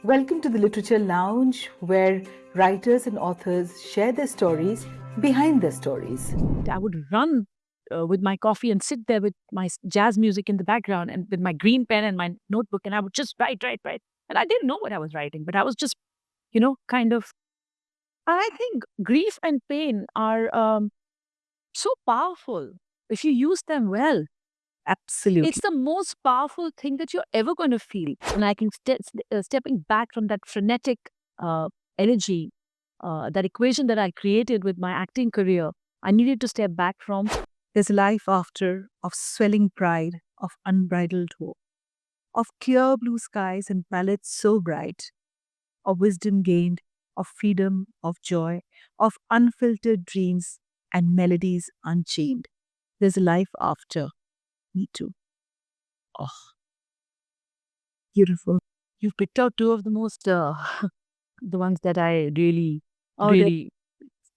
Welcome to the Literature Lounge, where writers and authors share their stories behind their stories. I would run with my coffee and sit there with my jazz music in the background and with my green pen and my notebook, and I would just write, write, write. And I didn't know what I was writing, but I was just, kind of. I think grief and pain are so powerful if you use them well. It's Absolutely. the most powerful thing that you're ever going to feel. And I can stepping back from that frenetic energy, that equation that I created with my acting career. I needed to step back from. There's a life after of swelling pride, of unbridled hope, of clear blue skies and palettes so bright, of wisdom gained, of freedom, of joy, of unfiltered dreams and melodies unchained. There's a life after. Me too. Oh, beautiful. You've picked out two of the most, the ones that I really, Oh, really.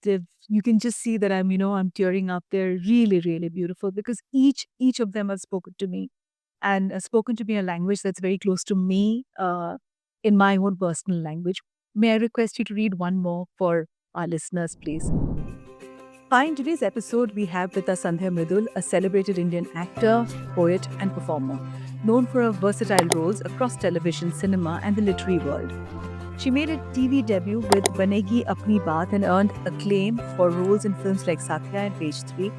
you can just see that I'm tearing up. They're really, really beautiful because each of them has spoken to me and spoken to me a language that's very close to me in my own personal language. May I request you to read one more for our listeners, please? Hi, in today's episode, we have with us Sandhya Mridul, a celebrated Indian actor, poet, and performer, known for her versatile roles across television, cinema, and the literary world. She made a TV debut with Banegi Apni Baat and earned acclaim for roles in films like Satya and Page 3.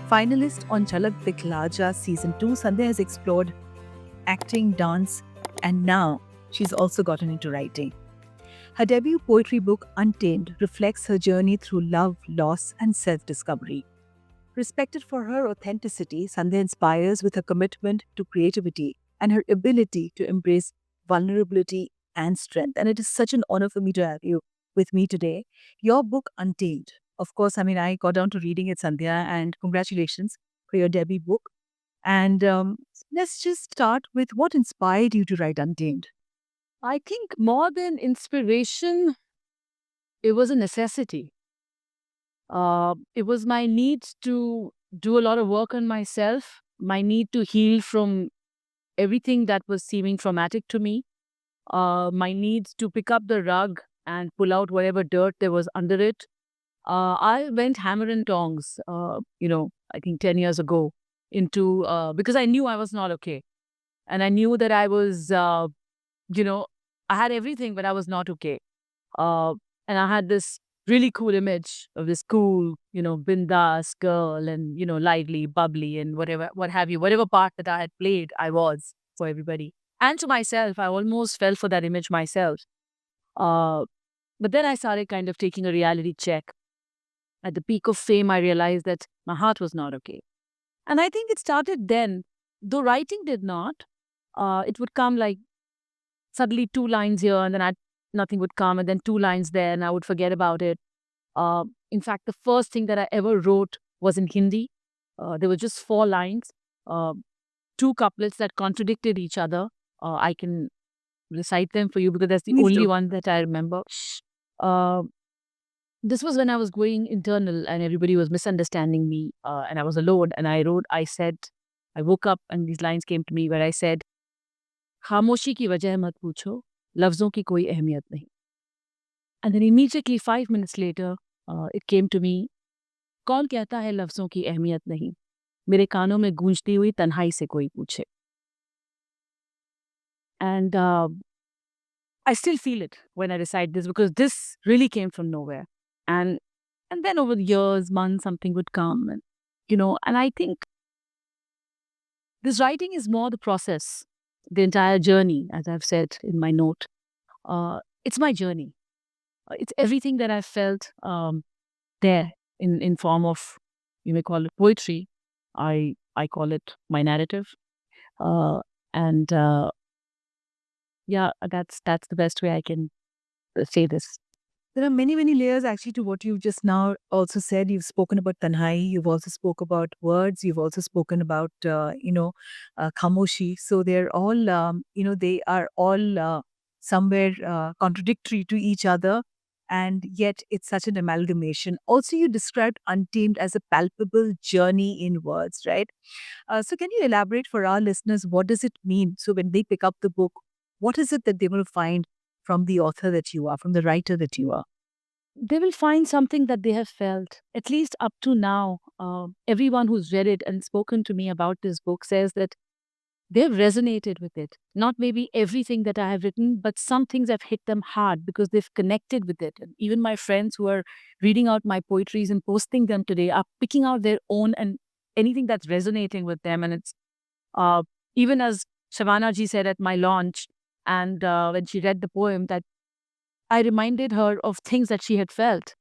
Finalist on Jhalak Dikhla Ja Season 2, Sandhya has explored acting, dance, and now she's also gotten into writing. Her debut poetry book, Untamed, reflects her journey through love, loss, and self discovery. Respected for her authenticity, Sandhya inspires with her commitment to creativity and her ability to embrace vulnerability and strength. And it is such an honor for me to have you with me today. Your book, Untamed. Of course, I got down to reading it, Sandhya, and congratulations for your debut book. And let's just start with what inspired you to write Untamed. I think more than inspiration, it was a necessity. It was my need to do a lot of work on myself, my need to heal from everything that was seeming traumatic to me, my need to pick up the rug and pull out whatever dirt there was under it. I went hammer and tongs, I think 10 years ago because I knew I was not okay. And I knew that I was, you know, I had everything, but I was not okay. Uh, and I had this really cool image of this cool, bindas girl and, lively, bubbly, and what have you. Whatever part that I had played, I was for everybody. And to myself, I almost fell for that image myself. Uh, but then I started kind of taking a reality check. At the peak of fame, I realized that my heart was not okay. And I think it started then, though writing did not. It would come like suddenly two lines here, and then nothing would come, and then two lines there, and I would forget about it. In fact, the first thing that I ever wrote was in Hindi. There were just four lines, uh, two couplets that contradicted each other. I can recite them for you because that's the Please only do. one that I remember. Uh, this was when I was going internal and everybody was misunderstanding me, and I was alone. And I woke up and these lines came to me where I said, खामोशी की वजह मत पूछो, लफ्ज़ों की कोई अहमियत नहीं. And then immediately 5 minutes later, it came to me, कौन कहता है लफ्ज़ों की अहमियत नहीं, मेरे कानों में गूंजती हुई तन्हाई से कोई पूछे. And I still feel it when I recite this because this really came from nowhere. And then over the years, months, something would come, and I think this writing is more the process, the entire journey, as I've said in my note. It's my journey. It's everything that I've felt there in form of, you may call it poetry. I call it my narrative. And yeah, that's the best way I can say this. There are many, many layers actually to what you've just now also said. You've spoken about Tanhai, you've also spoke about words, you've also spoken about, Khamoshi. So they're all, they are all somewhere contradictory to each other. And yet it's such an amalgamation. Also, you described Untamed as a palpable journey in words, right? So can you elaborate for our listeners, what does it mean? So when they pick up the book, what is it that they will find from the author that you are, from the writer that you are? They will find something that they have felt. At least up to now, everyone who's read it and spoken to me about this book says that they've resonated with it. Not maybe everything that I have written, but some things have hit them hard because they've connected with it. And even my friends who are reading out my poetries and posting them today are picking out their own and anything that's resonating with them. And it's uh, even as Shavana ji said at my launch, and when she read the poem, that I reminded her of things that she had felt,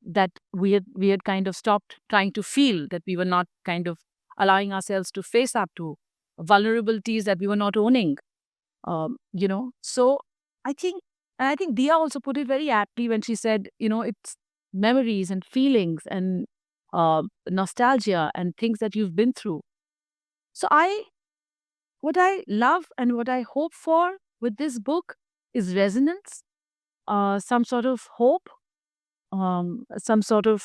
that we had kind of stopped trying to feel, that we were not kind of allowing ourselves to face up to vulnerabilities that we were not owning. So I think, and I think Dia also put it very aptly when she said, it's memories and feelings and nostalgia and things that you've been through. So what I love and what I hope for with this book is resonance, some sort of hope, some sort of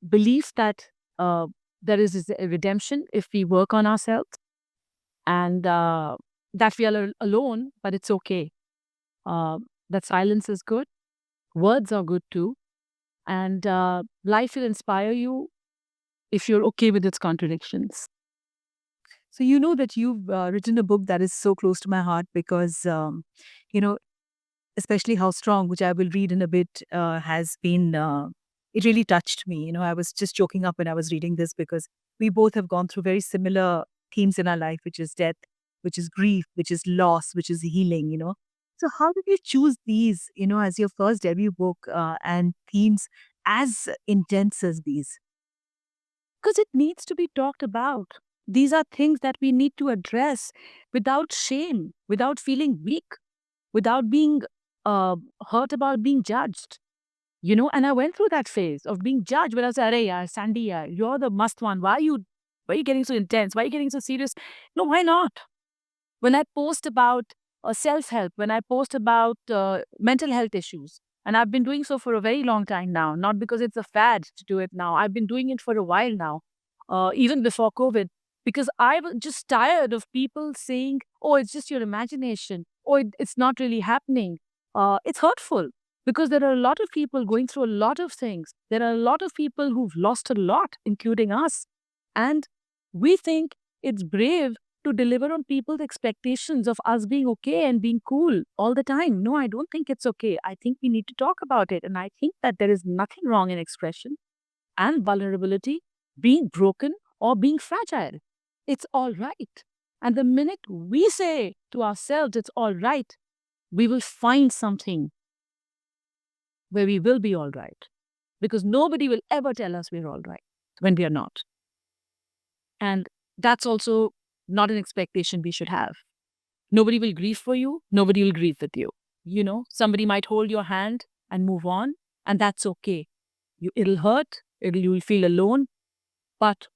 belief that there is a redemption if we work on ourselves, and that we are alone, but it's okay. That silence is good, words are good too, and life will inspire you if you're okay with its contradictions. So you know that you've written a book that is so close to my heart because, you know, especially How Strong, which I will read in a bit, has been, it really touched me. I was just joking up when I was reading this because we both have gone through very similar themes in our life, which is death, which is grief, which is loss, which is healing. So how did you choose these, as your first debut book and themes as intense as these? Because it needs to be talked about. These are things that we need to address without shame, without feeling weak, without being uh, hurt about being judged. And I went through that phase of being judged when I said, "Arey yaar, Sandy, yaar, you're the must one. Why are you getting so intense? Why are you getting so serious?" No, why not? When I post about self-help, when I post about mental health issues, and I've been doing so for a very long time now, not because it's a fad to do it now. I've been doing it for a while now, even before COVID, because I was just tired of people saying, "Oh, it's just your imagination. Oh, it's not really happening." It's hurtful because there are a lot of people going through a lot of things. There are a lot of people who've lost a lot, including us. And we think it's brave to deliver on people's expectations of us being okay and being cool all the time. No, I don't think it's okay. I think we need to talk about it. And I think that there is nothing wrong in expression and vulnerability, being broken or being fragile. It's all right. And the minute we say to ourselves, it's all right, we will find something where we will be all right. Because nobody will ever tell us we're all right when we are not. And that's also not an expectation we should have. Nobody will grieve for you. Nobody will grieve with you. Somebody might hold your hand and move on, and that's okay. It'll hurt. You'll feel alone, but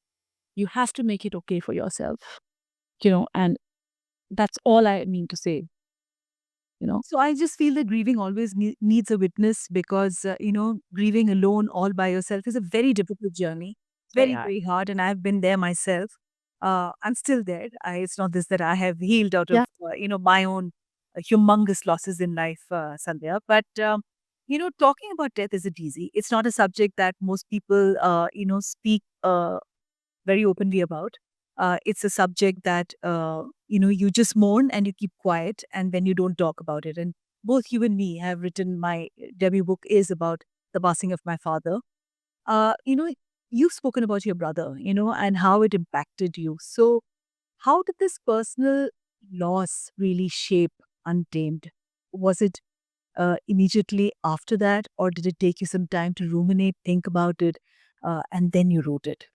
you have to make it okay for yourself. And that's all I mean to say. So I just feel that grieving always needs a witness because, grieving alone all by yourself is a very difficult journey. Very Very, hard. very hard. And I've been there myself. I'm still there. It's not this that I have healed out of, Yeah. my own humongous losses in life, Sandhya. But, talking about death isn't easy. It's not a subject that most people, speak very openly about. It's a subject that you just mourn and you keep quiet, and then you don't talk about it. And both you and me have written my debut book is about the passing of my father. Uh, you know, you've spoken about your brother, and how it impacted you. So, how did this personal loss really shape Untamed? Was it immediately after that, or did it take you some time to ruminate, think about it, and then you wrote it?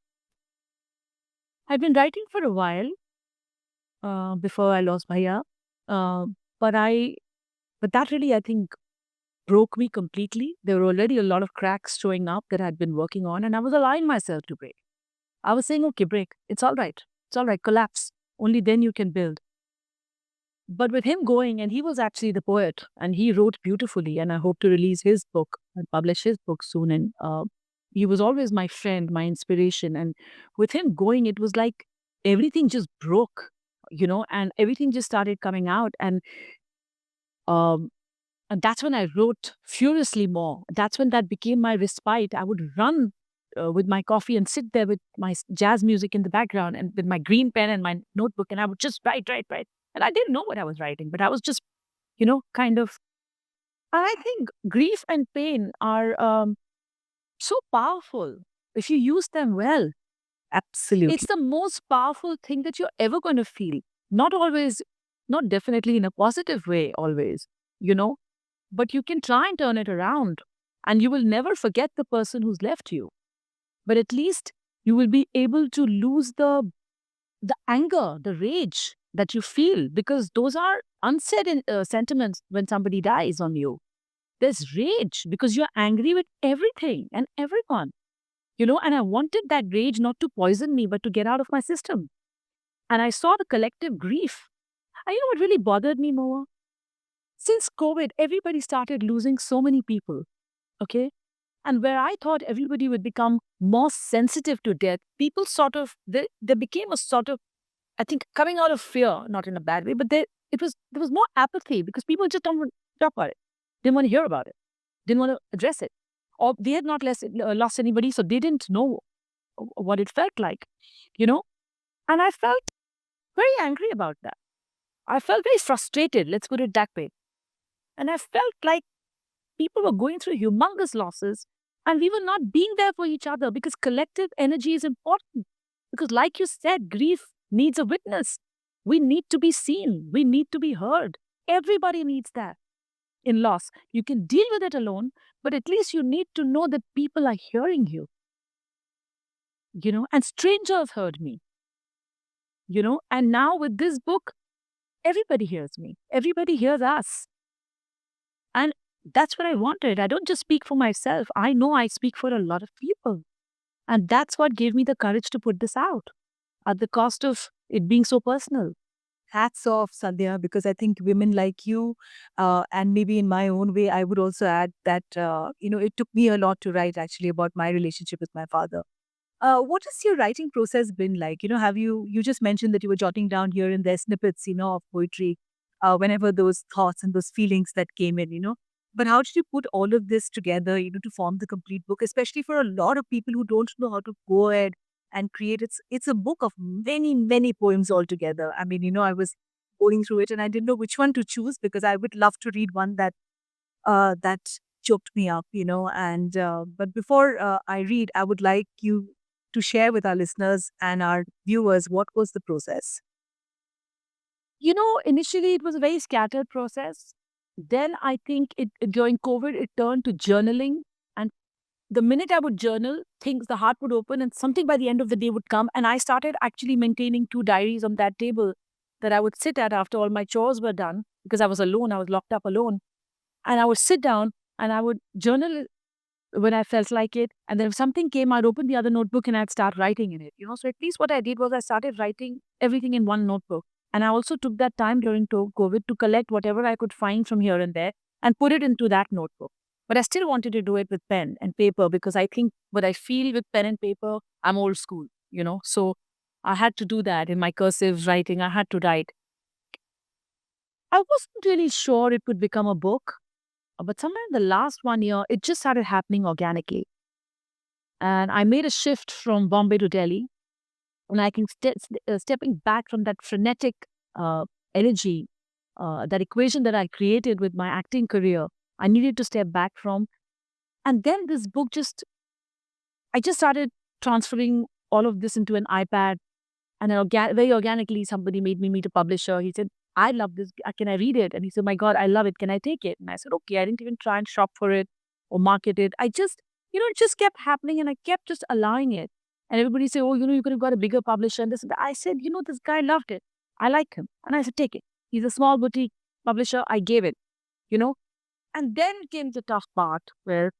I've been writing for a while before I lost Bhaiya. Uh, but that really, I think, broke me completely. There were already a lot of cracks showing up that I'd been working on, and I was allowing myself to break. I was saying, okay, break. It's all right. It's all right. Collapse. Only then you can build. But with him going, and he was actually the poet, and he wrote beautifully, and I hope to release his book and publish his book soon. And he was always my friend, my inspiration. And with him going, it was like everything just broke, and everything just started coming out. Um, And that's when I wrote furiously more. That's when that became my respite. I would run with my coffee and sit there with my jazz music in the background and with my green pen and my notebook, and I would just write, write, write. And I didn't know what I was writing, but I was just, kind of. And I think grief and pain are so powerful if you use them well. Absolutely. It's the most powerful thing that you're ever going to feel. Not always, not definitely in a positive way, always, but you can try and turn it around, and you will never forget the person who's left you. But at least you will be able to lose the anger, the rage that you feel, because those are unsaid sentiments when somebody dies on you. There's rage because you're angry with everything and everyone, and I wanted that rage not to poison me, but to get out of my system. And I saw the collective grief. And what really bothered me more? Since COVID, everybody started losing so many people, okay? And where I thought everybody would become more sensitive to death, people there became a sort of, I think, coming out of fear, not in a bad way, but there was more apathy because people just don't want to talk about it, didn't want to hear about it, didn't want to address it, or they had not lost anybody, so they didn't know what it felt like, And I felt very angry about that. I felt very frustrated, let's put it that way. And I felt like people were going through humongous losses and we were not being there for each other, because collective energy is important. Because like you said, grief needs a witness. We need to be seen. We need to be heard. Everybody needs that. In loss, you can deal with it alone, but at least you need to know that people are hearing you. And strangers heard me. And now with this book, everybody hears me. Everybody hears us. And that's what I wanted. I don't just speak for myself. I know I speak for a lot of people. And that's what gave me the courage to put this out at the cost of it being so personal. Hats off, Sandhya, because I think women like you, and maybe in my own way, I would also add that, it took me a lot to write actually about my relationship with my father. What has your writing process been like? Have you just mentioned that you were jotting down here and there snippets, of poetry, whenever those thoughts and those feelings that came in. But how did you put all of this together, to form the complete book, especially for a lot of people who don't know how to go ahead and create it's a book of many, many poems altogether. I mean, I was going through it and I didn't know which one to choose because I would love to read one that choked me up, and but before I read, I would like you to share with our listeners and our viewers what was the process. Initially it was a very scattered process. Then I think during COVID, it turned to journaling. And the minute I would journal, the heart would open and something by the end of the day would come. And I started actually maintaining 2 diaries on that table that I would sit at after all my chores were done, because I was alone. I was locked up alone. And I would sit down and I would journal when I felt like it. And then if something came, I'd open the other notebook and I'd start writing in it. So at least what I did was I started writing everything in one notebook. And I also took that time during COVID to collect whatever I could find from here and there and put it into that notebook. But I still wanted to do it with pen and paper, because I think what I feel with pen and paper, I'm old school, So I had to do that in my cursive writing. I had to write. I wasn't really sure it would become a book, but somewhere in the last 1 year, it just started happening organically. And I made a shift from Bombay to Delhi. And I can stepping back from that frenetic energy, that equation that I created with my acting career, I needed to step back from. And then this book I just started transferring all of this into an iPad. And then very organically, somebody made me meet a publisher. He said, I love this. Can I read it? And he said, my God, I love it. Can I take it? And I said, okay. I didn't even try and shop for it or market it. I just, it just kept happening and I kept just allowing it. And everybody said, oh, you could have got a bigger publisher and this. I said, this guy loved it. I like him. And I said, take it. He's a small boutique publisher. I gave it, And then came the tough part where,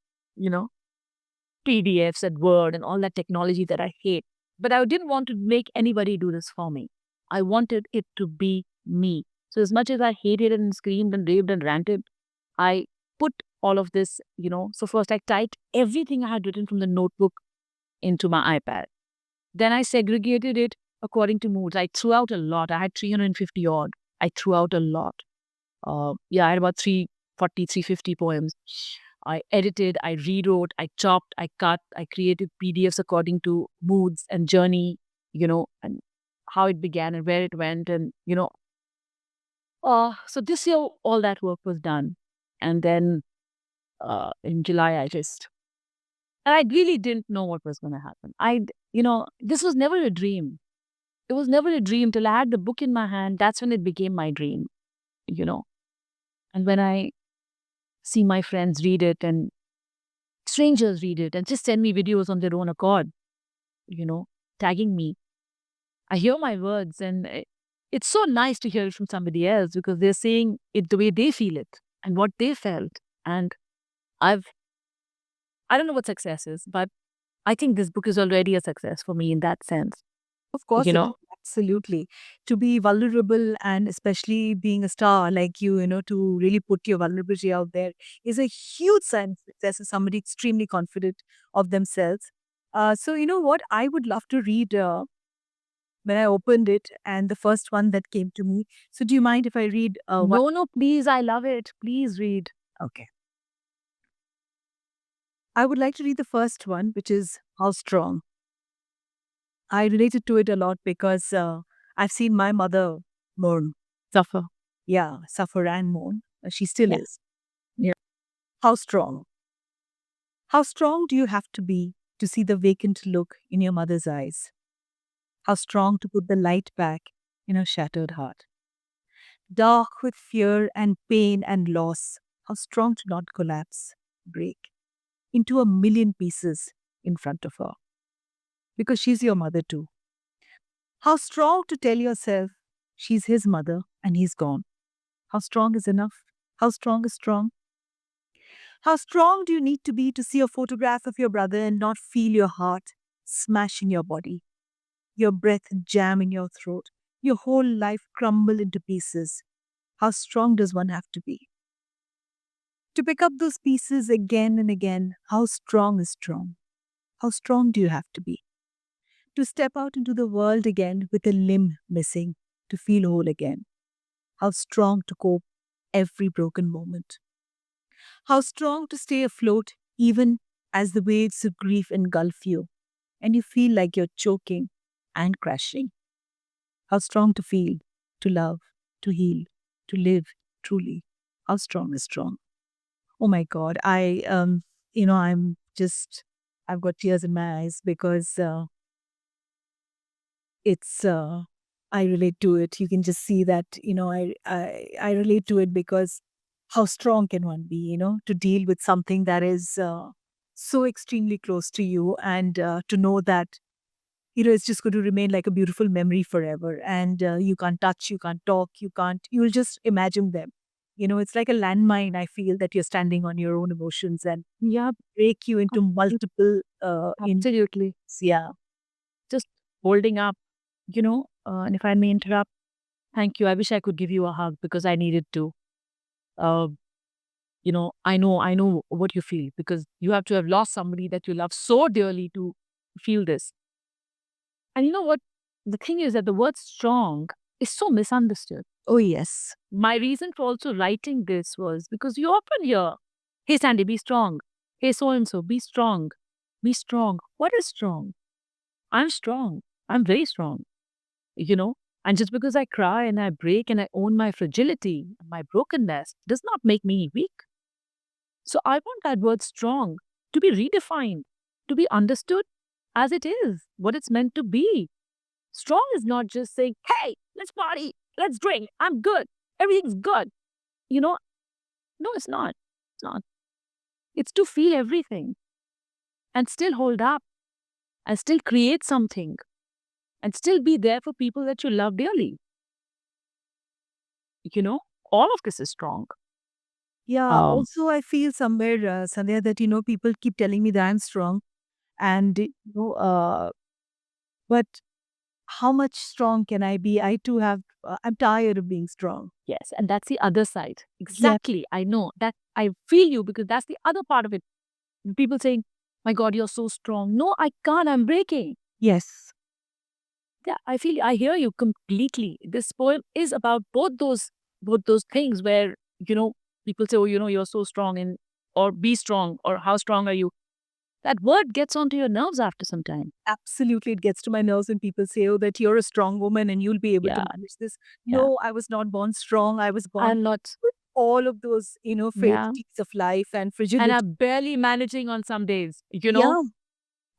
PDFs and Word and all that technology that I hate. But I didn't want to make anybody do this for me. I wanted it to be me. So as much as I hated it and screamed and raved and ranted, I put all of this, So first I typed everything I had written from the notebook into my iPad. Then I segregated it according to moods. I threw out a lot. I had 350 odd. I threw out a lot. I had about 3-5 340, 350 poems. I edited, I rewrote, I chopped, I cut, I created PDFs according to moods and journey, and how it began and where it went. And, so this year, all that work was done. And then in July, and I really didn't know what was going to happen. This was never a dream. It was never a dream till I had the book in my hand. That's when it became my dream, you know. And when I see my friends read it and strangers read it and just send me videos on their own accord, tagging me, I hear my words, and it's so nice to hear it from somebody else because they're saying it the way they feel it and what they felt. And I don't know what success is, but I think this book is already a success for me in that sense. Of course, You it know? is, absolutely. To be vulnerable and especially being a star like you, to really put your vulnerability out there is a huge sign of success as somebody extremely confident of themselves. So, you know what? I would love to read when I opened it and the first one that came to me. So, do you mind if I read one? No, please. I love it. Please read. Okay. I would like to read the first one, which is How Strong. I related to it a lot because I've seen my mother mourn. Suffer. Yeah, suffer and mourn. She still Yeah. is. Yeah. How strong? How strong do you have to be to see the vacant look in your mother's eyes? How strong to put the light back in her shattered heart? Dark with fear and pain and loss, how strong to not collapse, break into a million pieces in front of her? Because she's your mother too. How strong to tell yourself she's his mother and he's gone? How strong is enough? How strong is strong? How strong do you need to be to see a photograph of your brother and not feel your heart smash in your body, your breath jam in your throat, your whole life crumble into pieces? How strong does one have to be? To pick up those pieces again and again, how strong is strong? How strong do you have to be? To step out into the world again with a limb missing, to feel whole again. How strong to cope every broken moment. How strong to stay afloat even as the waves of grief engulf you and you feel like you're choking and crashing. How strong to feel, to love, to heal, to live truly. How strong is strong? Oh my God, I'm just, I've got tears in my eyes because it's I relate to it. You can just see that I relate to it because how strong can one be, to deal with something that is so extremely close to you, and to know that it's just going to remain like a beautiful memory forever, and you can't touch, you can't talk, you'll just imagine them. It's like a landmine. I feel that you're standing on your own emotions and Yeah, break you into multiple absolutely. yeah. Just holding up, and if I may interrupt, thank you. I wish I could give you a hug because I needed to. Uh, I know what you feel because you have to have lost somebody that you love so dearly to feel this. And you know what? The thing is that the word strong is so misunderstood. Oh yes. My reason for also writing this was because you often hear, hey, Sandy, be strong. Hey, so and so, be strong. Be strong. What is strong? I'm strong. I'm very strong. And just because I cry and I break and I own my fragility, my brokenness, does not make me weak. So I want that word strong to be redefined, to be understood as it is, what it's meant to be. Strong is not just saying, hey, let's party, let's drink, I'm good, everything's good. No, it's not. It's not. It's to feel everything and still hold up and still create something and still be there for people that you love dearly. All of this is strong. Yeah. Also, I feel somewhere, Sandhya, that people keep telling me that I'm strong, and but how much strong can I be? I too have. I'm tired of being strong. Yes, and that's the other side. Exactly. I know that I feel you because that's the other part of it. People saying, my God, you're so strong. No, I can't. I'm breaking. Yes. Yeah, I hear you completely. This poem is about both those things where, People say, oh, you're so strong, or be strong, or how strong are you? That word gets onto your nerves after some time. Absolutely, it gets to my nerves when people say, "Oh, that you're a strong woman and you'll be able to Yeah, manage this." yeah. No, I was not born strong. I was born I'm not. with all of those, Yeah. frailties of life and And fragility. I'm barely managing on some days. Yeah.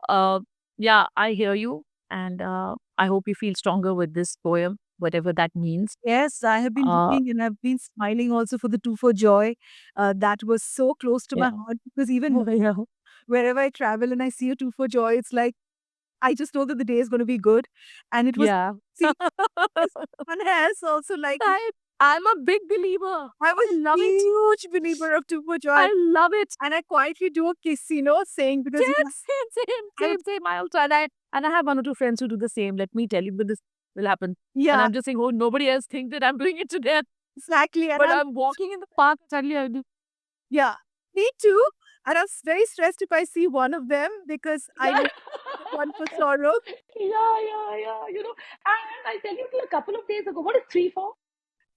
Uh, yeah, I hear you. And I hope you feel stronger with this poem, whatever that means. Yes, I have been Uh, reading and I've been smiling also for the Two for Joy. That was so close to yeah. my heart because even now, wherever I travel and I see a Two for Joy, it's like I just know that the day is going to be good. And it was Yeah. see someone else also like I'm a big believer. I was I a love it. huge believer of Two for Joy. I love it. And I quietly do a kiss, saying because I would, Same. I also, and I have one or two friends who do the same. Let me tell you, but this will happen. And yeah, I'm just saying, oh, nobody else thinks that I'm doing it to death. exactly. And But I'm walking in the park, and suddenly I do. yeah, me too. And I'm very stressed if I see one of them because I Yeah. know one for sorrow. Yeah. And I tell you, till a couple of days ago, what is 3 for?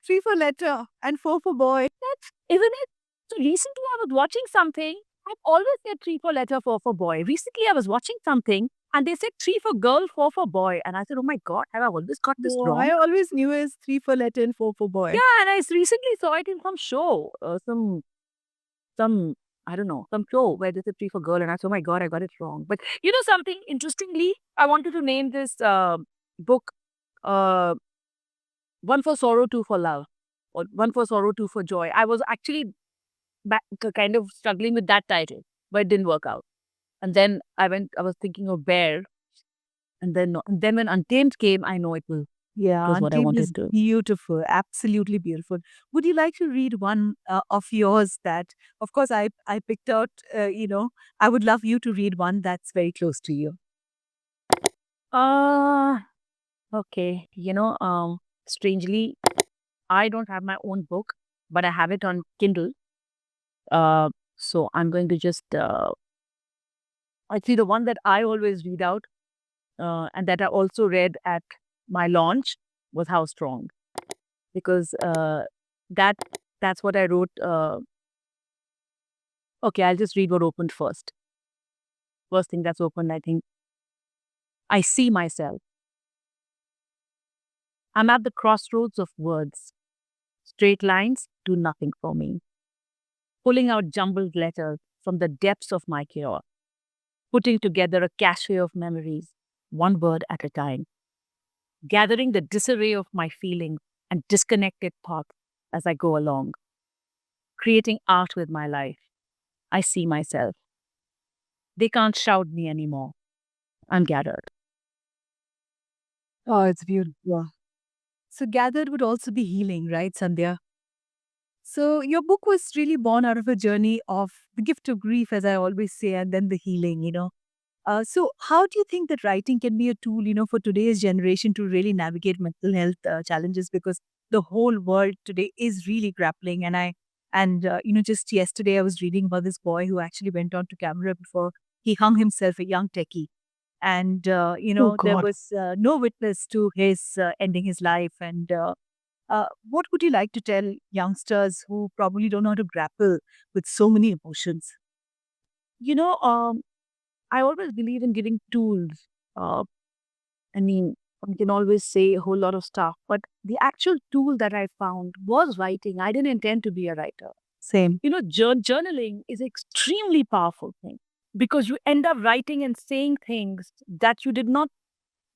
Three for letter and four for boy. Isn't it? So recently I was watching something. I've always said 3 for letter, 4 for boy. Recently I was watching something and they said 3 for girl, 4 for boy. And I said, oh my God, have I always got this No, I wrong? always knew it's three for letter and four for boy. Yeah, and I recently saw it in some show, some I don't know, some show where they said 3 for girl, and I said, oh my God, I got it wrong. But you know something? Interestingly, I wanted to name this book uh, 1 for sorrow, 2 for love, or 1 for sorrow, 2 for joy. I was actually kind of struggling with that title, but it didn't work out. And then I was thinking of Bear, and then when Untamed came, I know it Yeah, was what I Untamed is wanted to. beautiful, absolutely beautiful. Would you like to read one of yours that, of course, I picked out, I would love you to read one that's very close to you. Uh okay. Strangely, I don't have my own book, but I have it on Kindle. So I'm going to just actually the one that I always read out, and that I also read at my launch was How Strong, because that that's what I wrote. Okay, I'll just read what opened first. First thing that's opened, I think. I see myself. I'm at the crossroads of words. Straight lines do nothing for me. Pulling out jumbled letters from the depths of my chaos, putting together a cache of memories, one word at a time, gathering the disarray of my feelings and disconnected thoughts as I go along, creating art with my life. I see myself. They can't shout me anymore. I'm gathered. Oh, it's beautiful. So, gathered would also be healing, right, Sandhya? So, your book was really born out of a journey of the gift of grief, as I always say, and then the healing. So, how do you think that writing can be a tool, for today's generation to really navigate mental health challenges? Because the whole world today is really grappling. Just yesterday I was reading about this boy who actually went on to camera before he hung himself, a young techie. And, Oh, there God. was no witness to his ending his life. And what would you like to tell youngsters who probably don't know how to grapple with so many emotions? You know, I always believe in giving tools. Uh, I mean, I can always say a whole lot of stuff, but the actual tool that I found was writing. I didn't intend to be a writer. Same. Journaling is an extremely powerful thing because you end up writing and saying things that you did not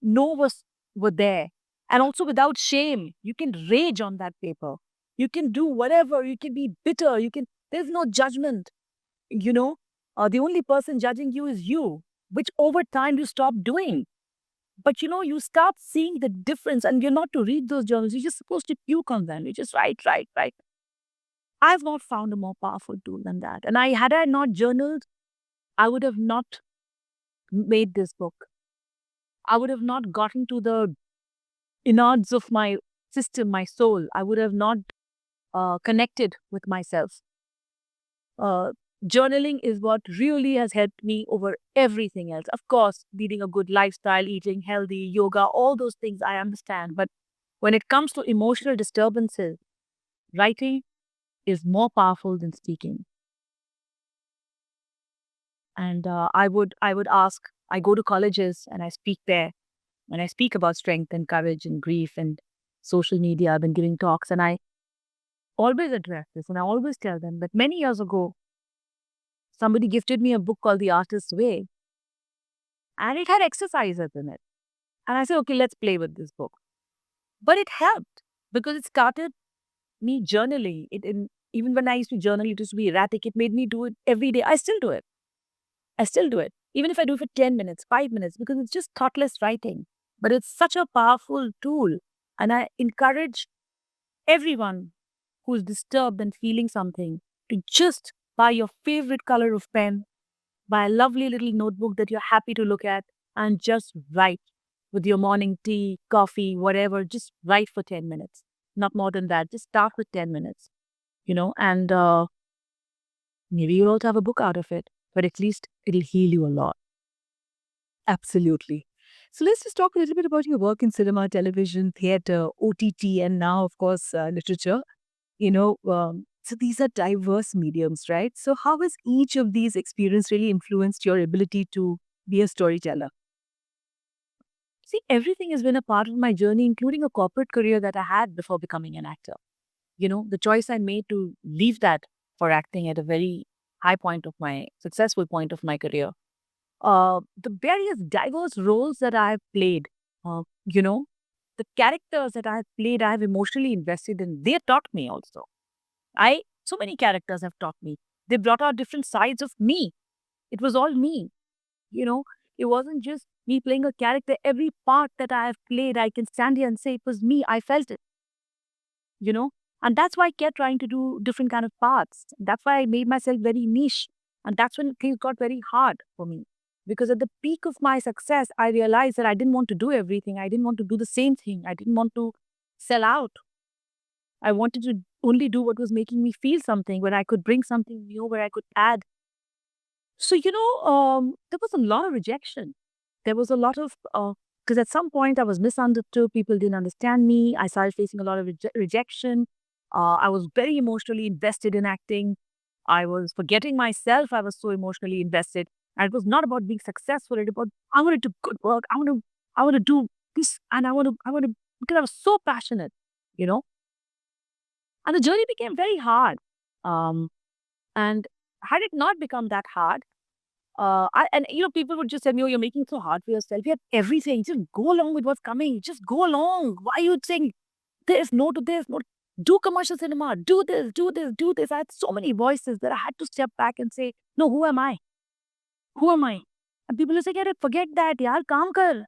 know were there. And also without shame, you can rage on that paper. You can do whatever. You can be bitter. There's no judgment, you know. The only person judging you is you, which over time you stop doing. But you start seeing the difference, and you're not to read those journals. You're just supposed to puke on them. You just write. I've not found a more powerful tool than that. And had I not journaled, I would have not made this book. I would have not gotten to the innards of my system, my soul. I would have not connected with myself. Uh, Journaling is what really has helped me over everything else. Of course, leading a good lifestyle, eating healthy, yoga, all those things I understand. But when it comes to emotional disturbances, writing is more powerful than speaking. And I would ask, I go to colleges and I speak there, and I speak about strength and courage and grief and social media. I've been giving talks, and I always address this, and I always tell them that many years ago, somebody gifted me a book called The Artist's Way, and it had exercises in it. And I said, okay, let's play with this book. But it helped because it started me journaling. Even when I used to journal, it used to be erratic. It made me do it every day. I still do it. I still do it. Even if I do it for 10 minutes, 5 minutes, because it's just thoughtless writing. But it's such a powerful tool. And I encourage everyone who's disturbed and feeling something to just buy your favorite color of pen, buy a lovely little notebook that you're happy to look at, and just write with your morning tea, coffee, whatever. Just write for 10 minutes. Not more than that. Just start with 10 minutes, and maybe you'll also have a book out of it, but at least it'll heal you a lot. Absolutely. So let's just talk a little bit about your work in cinema, television, theater, OTT, and now, of course, literature. So these are diverse mediums, right? So how has each of these experiences really influenced your ability to be a storyteller? See, everything has been a part of my journey, including a corporate career that I had before becoming an actor. The choice I made to leave that for acting at a very high point of my successful point of my career. The various diverse roles that I have played, uh, you know, the characters that I have played, I have emotionally invested in. They taught me also. So many characters have taught me. They brought out different sides of me. It was all me. You know, it wasn't just me playing a character. Every part that I have played, I can stand here and say it was me. I felt it, you know, and that's why I kept trying to do different kind of parts. That's why I made myself very niche. And that's when things got very hard for me. Because at the peak of my success, I realized that I didn't want to do everything. I didn't want to do the same thing. I didn't want to sell out. I wanted to only do what was making me feel something, where I could bring something new, where I could add. So, there was a lot of rejection. There was a lot of, because at some point I was misunderstood. People didn't understand me. I started facing a lot of rejection. I was very emotionally invested in acting. I was forgetting myself. I was so emotionally invested. And it was not about being successful. It was about, I want to do good work. I want to do this. And because I was so passionate, you know. And the journey became very hard. Um, and had it not become that hard, people would just tell me, "Oh, you're making it so hard for yourself. You have everything. Just go along with what's coming. Just go along. Why are you saying this, no to this, no? Do commercial cinema. Do this, do this, do this." I had so many voices that I had to step back and say, "No, who am I? Who am I?" And people would say, "Yaar, forget that. Yaar, kaam kar."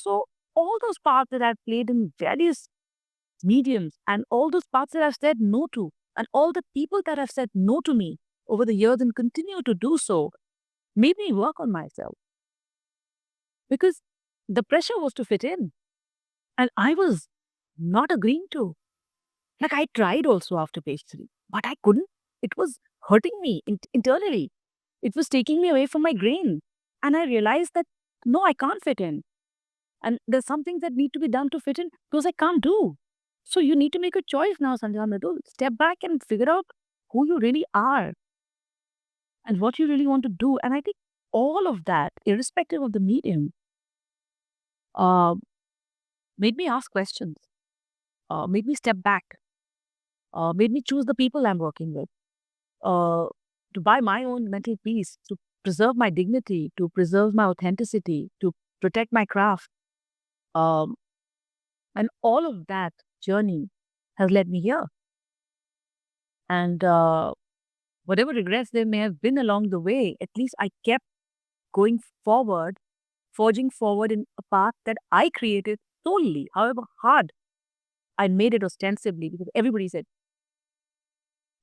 So all those parts that I've played in various mediums, and all those parts that I've said no to, and all the people that have said no to me over the years and continue to do so, made me work on myself, because the pressure was to fit in, and I was not agreeing to. Like, I tried also after page 3, but I couldn't. It was hurting me internally. It was taking me away from my grain. And I realized that no, I can't fit in. And there's some things that need to be done to fit in because I can't do. So you need to make a choice now, Sanjana Mridul. Step back and figure out who you really are and what you really want to do. And I think all of that, irrespective of the medium, uh, made me ask questions, made me step back, made me choose the people I'm working with, uh, to buy my own mental peace, to preserve my dignity, to preserve my authenticity, to protect my craft. Um, and all of that journey has led me here. And whatever regrets there may have been along the way, at least I kept going forward, forging forward in a path that I created solely, however hard. I made it ostensibly because everybody said,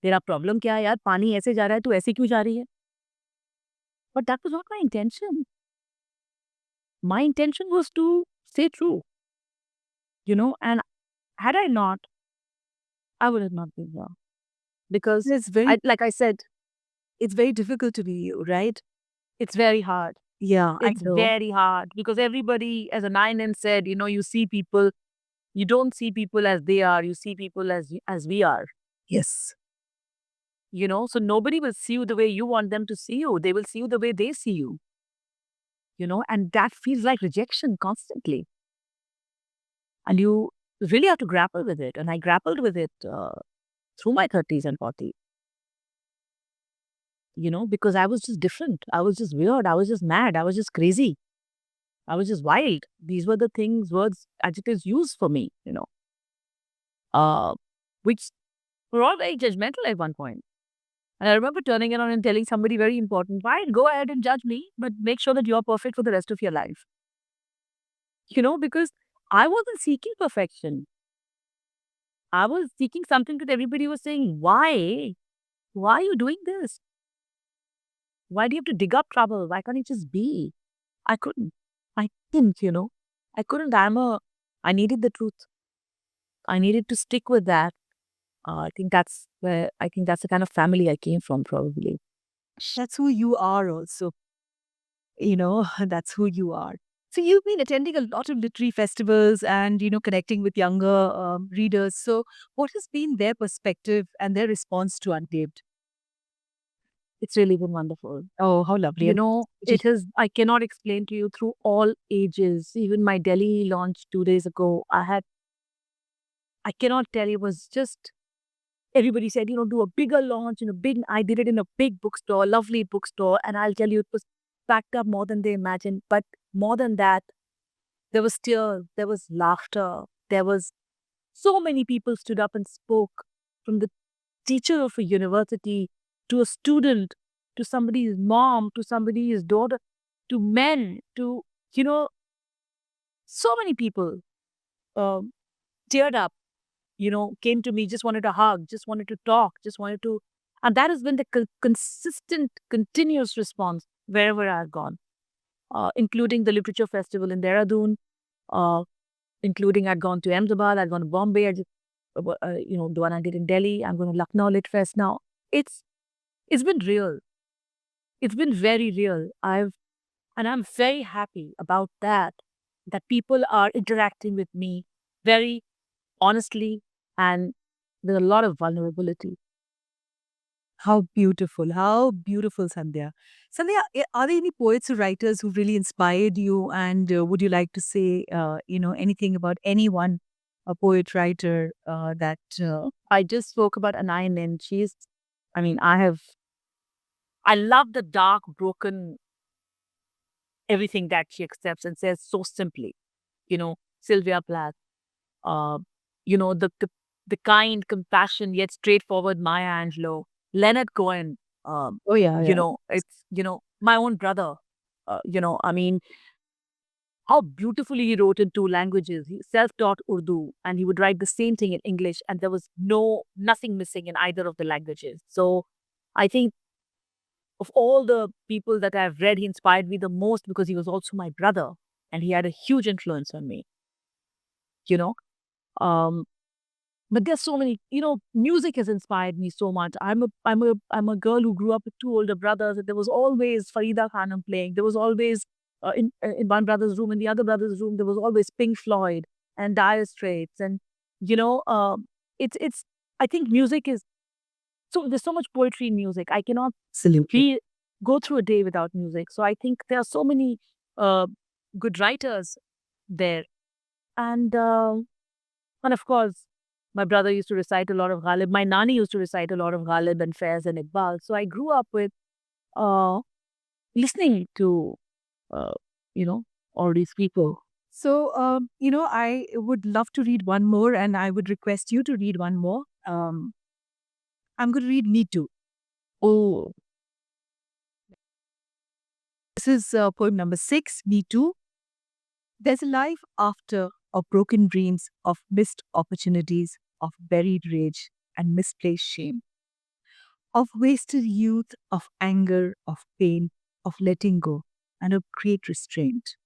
तेरा problem क्या है यार, पानी ऐसे जा रहा है, तू ऐसे क्यों जा रही है? But that was not my intention. My intention was to stay true, and had I not, I would have not been here. Because It's very, like I said, it's very difficult to be you, right? it's very hard. Yeah, I It's know. very hard because everybody, as a 9N said, you see people, you don't see people as they are, you see people as we are. Yes. So nobody will see you the way you want them to see you. They will see you the way they see you, and that feels like rejection constantly. And you really have to grapple with it. And I grappled with it through my 30s and 40s, because I was just different. I was just weird. I was just mad. I was just crazy. I was just wild. These were the things, words, adjectives used for me, uh, which were all very judgmental at one point. And I remember turning it on and telling somebody very important, fine, go ahead and judge me, but make sure that you're perfect for the rest of your life. Because I wasn't seeking perfection. I was seeking something that everybody was saying, why? Why are you doing this? Why do you have to dig up trouble? Why can't it just be? I couldn't. I didn't. I couldn't. I needed the truth. I needed to stick with that. I think that's the kind of family I came from, probably. That's who you are also. That's who you are. So you've been attending a lot of literary festivals and, connecting with younger readers. So what has been their perspective and their response to Untamed? It's really been wonderful. Oh, how lovely. It has, I cannot explain to you, through all ages. Even my Delhi launch 2 days ago, I cannot tell you, it was just, everybody said, do a bigger launch I did it in a big bookstore, lovely bookstore. And I'll tell you, it was packed up more than they imagined. But more than that, there was tears, there was laughter, there was so many people stood up and spoke, from the teacher of a university to a student, to somebody's mom, to somebody's daughter, to men, to, so many people um, teared up, came to me, just wanted a hug, just wanted to talk, just wanted to. And that has been the consistent, continuous response wherever I've gone, including the Literature Festival in Dehradun, uh, including I'd gone to Ahmedabad, I'd gone to Bombay, the one I did in Delhi, I'm going to Lucknow Lit Fest now. It's been real. It's been very real. And I'm very happy about that people are interacting with me very honestly and with a lot of vulnerability. How beautiful, Sandhya. Sandhya, are there any poets or writers who really inspired you? And would you like to say, anything about anyone, a poet, writer that? I just spoke about Anai Nin. I love the dark, broken, everything that she accepts and says so simply. Sylvia Plath, uh, the kind, compassion, yet straightforward Maya Angelou, Leonard Cohen, Oh, yeah, yeah. it's, my own brother, I mean, how beautifully he wrote in two languages. He self-taught Urdu, and he would write the same thing in English, and there was nothing missing in either of the languages. So I think of all the people that I've read, he inspired me the most because he was also my brother, and he had a huge influence on me, you know. Um, but there's so many, music has inspired me so much. I'm a girl who grew up with two older brothers, and there was always Farida Khanum playing. There was always in one brother's room, in the other brother's room, there was always Pink Floyd and Dire Straits, and you know, it's. I think music is so. There's so much poetry in music. I cannot Absolutely. go through a day without music. So I think there are so many uh, good writers there, and of course, my brother used to recite a lot of Ghalib. My nani used to recite a lot of Ghalib and Faiz and Iqbal. So I grew up with uh, listening to, uh, you know, all these people. So, I would love to read one more, and I would request you to read one more. I'm going to read Me Too. Oh, This is poem number 6, Me Too. There's a life after of broken dreams, of missed opportunities, of buried rage and misplaced shame, of wasted youth, of anger, of pain, of letting go, and of great restraint.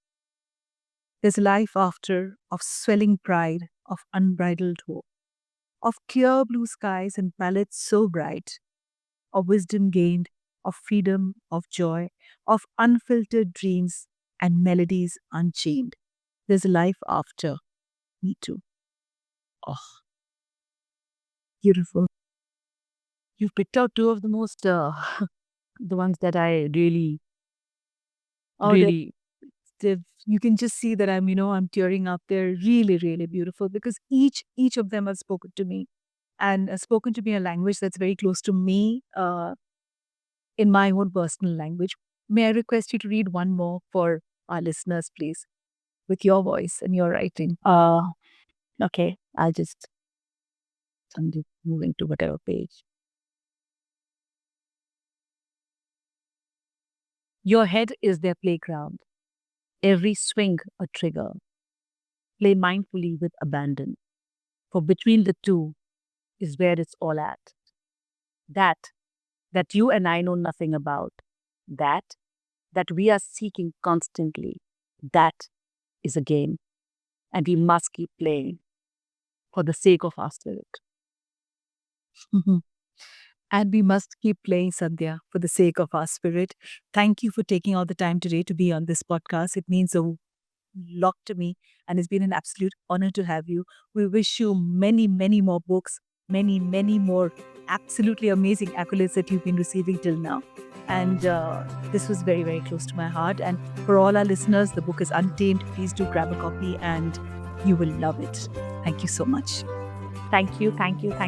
There's a life after of swelling pride, of unbridled hope, of clear blue skies and palettes so bright, of wisdom gained, of freedom, of joy, of unfiltered dreams and melodies unchained. There's a life after. Me Too. Oh, beautiful. You've picked out two of the most, the ones that I really, Oh, they're- really, you can just see that I'm tearing up. They're really, really beautiful because each of them have spoken to me and spoken to me a language that's very close to me in my own personal language. May I request you to read one more for our listeners, please, with your voice and your writing? okay, I'll just, I'm just moving to whatever page. Your head is their playground. Every swing a trigger. Play mindfully with abandon. For between the two is where it's all at. That, that you and I know nothing about. That we are seeking constantly. That is a game. And we must keep playing for the sake of our spirit. Mhm. And we must keep playing, Sandhya, for the sake of our spirit. Thank you for taking all the time today to be on this podcast. It means a lot to me, and it's been an absolute honor to have you. We wish you many, many more books, many, many more absolutely amazing accolades that you've been receiving till now. And this was very, very close to my heart. And for all our listeners, the book is Untamed. Please do grab a copy, and you will love it. Thank you so much. Thank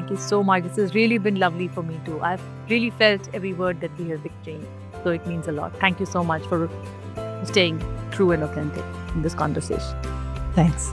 you so much. This has really been lovely for me too. I've really felt every word that we have exchanged. So it means a lot. Thank you so much for staying true and authentic in this conversation. Thanks.